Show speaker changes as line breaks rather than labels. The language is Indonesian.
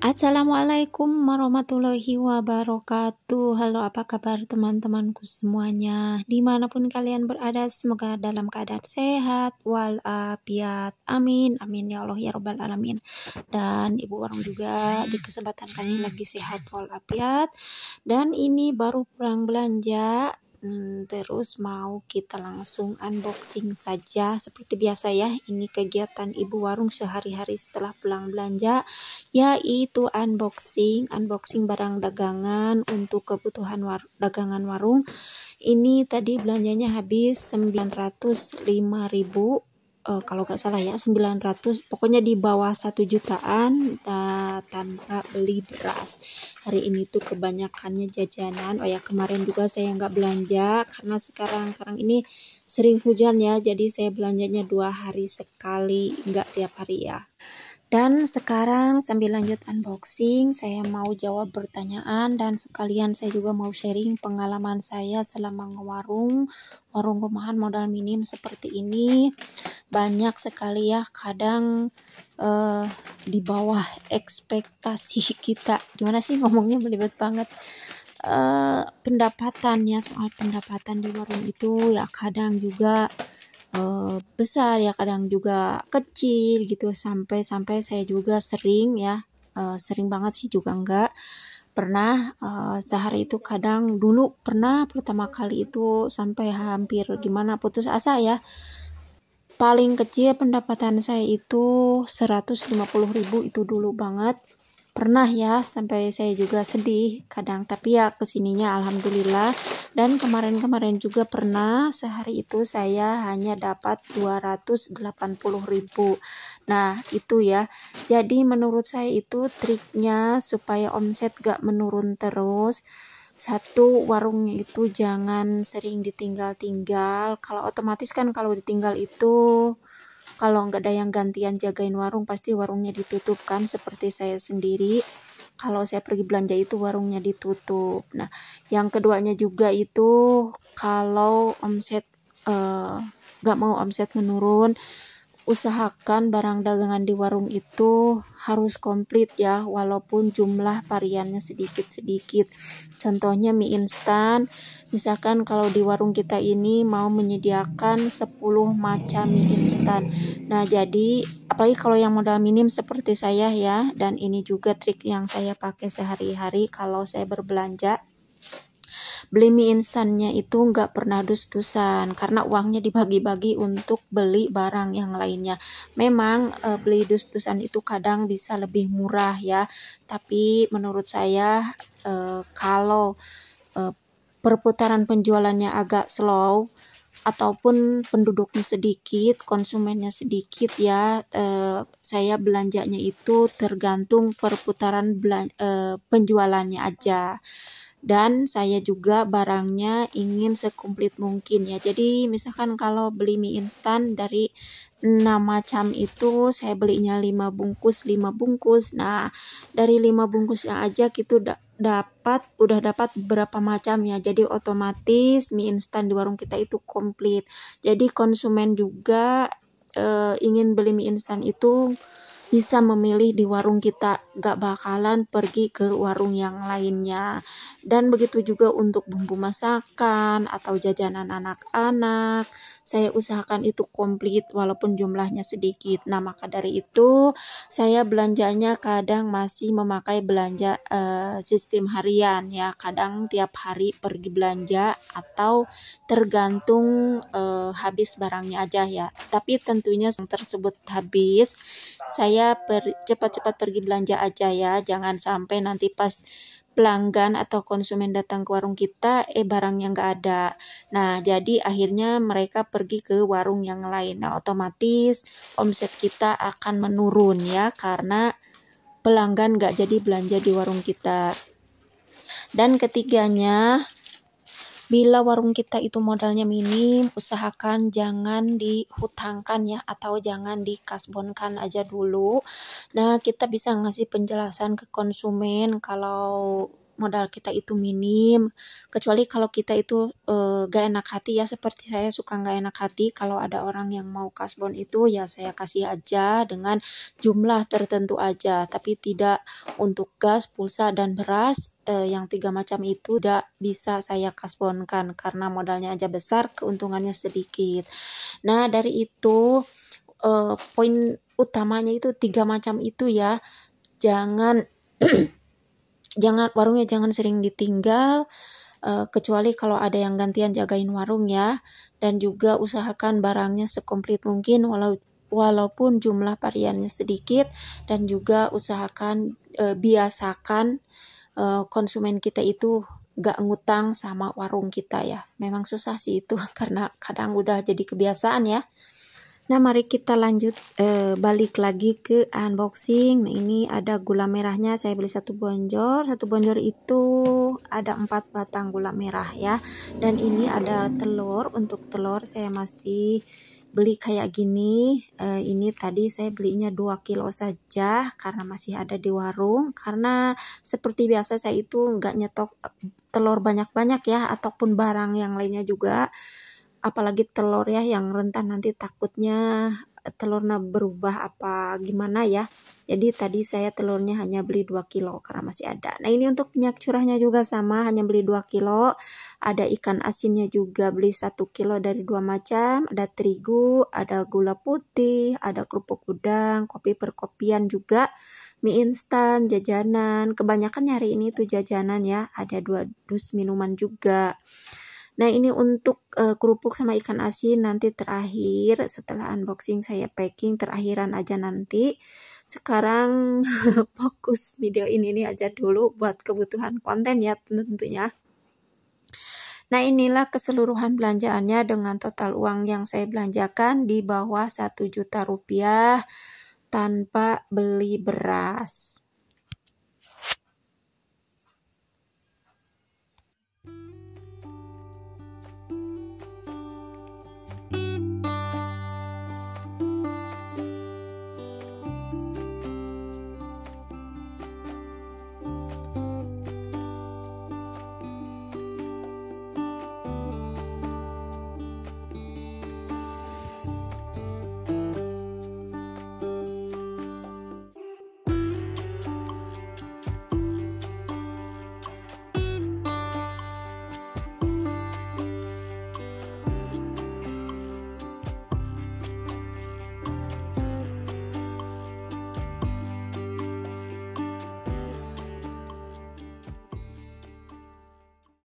Assalamualaikum warahmatullahi wabarakatuh. Halo, apa kabar teman-temanku semuanya? Dimanapun kalian berada, semoga dalam keadaan sehat walafiat. Amin, amin ya Allah ya Rabbal alamin. Dan Ibu Warung juga di kesempatan kali ini lagi sehat walafiat. Dan ini baru pulang belanja. Terus mau kita langsung unboxing saja seperti biasa ya. Ini kegiatan Ibu Warung sehari-hari setelah pulang belanja, yaitu unboxing barang dagangan untuk kebutuhan dagangan warung. Ini tadi belanjanya habis 905.000, kalau nggak salah ya, 900, pokoknya di bawah 1 jutaan tanpa beli beras. Hari ini tuh kebanyakannya jajanan. Oh ya, kemarin juga saya nggak belanja karena sekarang ini sering hujan ya, jadi saya belanjanya 2 hari sekali, nggak tiap hari ya. Dan sekarang sambil lanjut unboxing, saya mau jawab pertanyaan dan sekalian saya juga mau sharing pengalaman saya selama ngewarung rumahan modal minim seperti ini. Banyak sekali ya, kadang di bawah ekspektasi kita. Gimana sih ngomongnya, belibet banget. Pendapatannya, soal pendapatan di warung itu ya kadang juga besar ya, kadang juga kecil gitu, sampai saya juga sering ya, sering banget sih juga enggak pernah, sehari itu kadang dulu pernah pertama kali itu sampai hampir gimana putus asa ya. Paling kecil pendapatan saya itu 150.000, itu dulu banget. Pernah ya, sampai saya juga sedih kadang, tapi ya kesininya alhamdulillah. Dan kemarin juga pernah sehari itu saya hanya dapat 280.000. Nah itu ya, jadi menurut saya itu triknya supaya omset gak menurun terus. Satu, warungnya itu jangan sering ditinggal-tinggal. Kalau otomatis kan kalau ditinggal itu, kalau nggak ada yang gantian jagain warung, pasti warungnya ditutup kan, seperti saya sendiri. Kalau saya pergi belanja itu warungnya ditutup. Nah, yang keduanya juga itu kalau omset nggak mau omset menurun, usahakan barang dagangan di warung itu harus komplit ya, walaupun jumlah variannya sedikit-sedikit. Contohnya mie instan, misalkan kalau di warung kita ini mau menyediakan 10 macam mie instan. Nah, jadi apalagi kalau yang modal minim seperti saya ya, dan ini juga trik yang saya pakai sehari-hari kalau saya berbelanja. Beli mie instannya itu nggak pernah dus-dusan, karena uangnya dibagi-bagi untuk beli barang yang lainnya. Memang beli dus-dusan itu kadang bisa lebih murah ya, tapi menurut saya kalau perputaran penjualannya agak slow ataupun penduduknya sedikit, konsumennya sedikit ya, saya belanjanya itu tergantung perputaran penjualannya aja. Dan saya juga barangnya ingin sekomplit mungkin ya. Jadi misalkan kalau beli mie instan dari 6 macam itu, saya belinya 5 bungkus. Nah, dari 5 bungkusnya aja gitu udah dapat berapa macam ya. Jadi otomatis mie instan di warung kita itu komplit. Jadi konsumen juga ingin beli mie instan itu bisa memilih di warung kita, gak bakalan pergi ke warung yang lainnya. Dan begitu juga untuk bumbu masakan atau jajanan anak-anak, saya usahakan itu komplit walaupun jumlahnya sedikit. Nah, maka dari itu saya belanjanya kadang masih memakai belanja sistem harian ya, kadang tiap hari pergi belanja atau tergantung habis barangnya aja ya. Tapi tentunya yang tersebut habis, saya cepat-cepat pergi belanja aja ya, jangan sampai nanti pas pelanggan atau konsumen datang ke warung kita barangnya nggak ada. Nah, jadi akhirnya mereka pergi ke warung yang lain. Nah, otomatis omset kita akan menurun ya, karena pelanggan nggak jadi belanja di warung kita. Dan ketiganya, bila warung kita itu modalnya minim, usahakan jangan dihutangkan ya, atau jangan dikasbonkan aja dulu. Nah, kita bisa ngasih penjelasan ke konsumen kalau modal kita itu minim, kecuali kalau kita itu gak enak hati ya, seperti saya suka gak enak hati kalau ada orang yang mau kasbon itu ya saya kasih aja dengan jumlah tertentu aja, tapi tidak untuk gas, pulsa, dan beras. Yang 3 macam itu tidak bisa saya kasbonkan karena modalnya aja besar, keuntungannya sedikit. Nah dari itu poin utamanya itu 3 macam itu ya, jangan warungnya jangan sering ditinggal, kecuali kalau ada yang gantian jagain warung ya, dan juga usahakan barangnya sekomplit mungkin walaupun jumlah variannya sedikit, dan juga usahakan biasakan konsumen kita itu gak ngutang sama warung kita ya. Memang susah sih itu karena kadang udah jadi kebiasaan ya. Nah mari kita lanjut balik lagi ke unboxing. Nah ini ada gula merahnya, saya beli 1 bonjol. 1 bonjol itu ada 4 batang gula merah ya. Dan ini ada telur. Untuk telur saya masih beli kayak gini. Ini tadi saya belinya 2 kilo saja karena masih ada di warung. Karena seperti biasa saya itu nggak nyetok telur banyak-banyak ya, ataupun barang yang lainnya juga. Apalagi telur ya yang rentan, nanti takutnya telurnya berubah apa gimana ya. Jadi tadi saya telurnya hanya beli 2 kilo karena masih ada. Nah ini untuk minyak curahnya juga sama, hanya beli 2 kilo. Ada ikan asinnya juga beli 1 kilo dari 2 macam. Ada terigu, ada gula putih, ada kerupuk udang, kopi perkopian juga, mie instan, jajanan. Kebanyakan hari ini tuh jajanan ya, ada 2 dus minuman juga. Nah ini untuk kerupuk sama ikan asin nanti terakhir setelah unboxing saya packing, terakhiran aja nanti. Sekarang fokus video ini aja dulu buat kebutuhan konten ya tentunya. Nah inilah keseluruhan belanjaannya dengan total uang yang saya belanjakan di bawah 1 juta rupiah tanpa beli beras.